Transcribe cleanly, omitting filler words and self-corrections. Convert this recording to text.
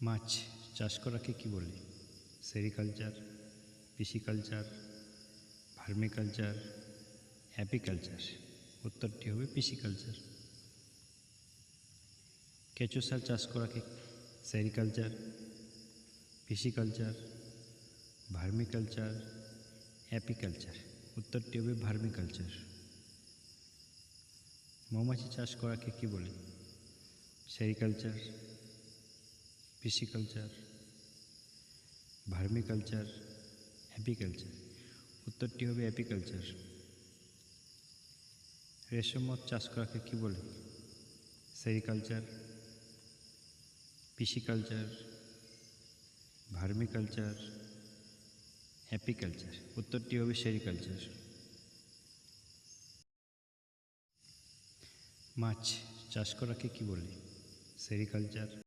মাছ চাষ করাকে কি বলে? Sericulture, pisciculture, vermiculture, apiculture. উত্তরটি হবে পিসিকালচার। কেঁচো সার চাষ করাকে সেরিকালচার, পিসিকালচার, ভার্মিকালচার, অ্যাপিকালচার। উত্তরটি হবে ভার্মিকালচার। মৌমাছি চাষ করাকে কি বলে? Sericulture, pisciculture, vermiculture, apiculture. উত্তরটি হবে অ্যাপিকালচার। রেশম মৎস্য চাষ করাকে কি বলে? Sericulture, pisciculture, vermiculture, apiculture. উত্তরটি হবে সেরিকালচার। মাছ চাষ করাকে কি বলে? সেরিকালচার,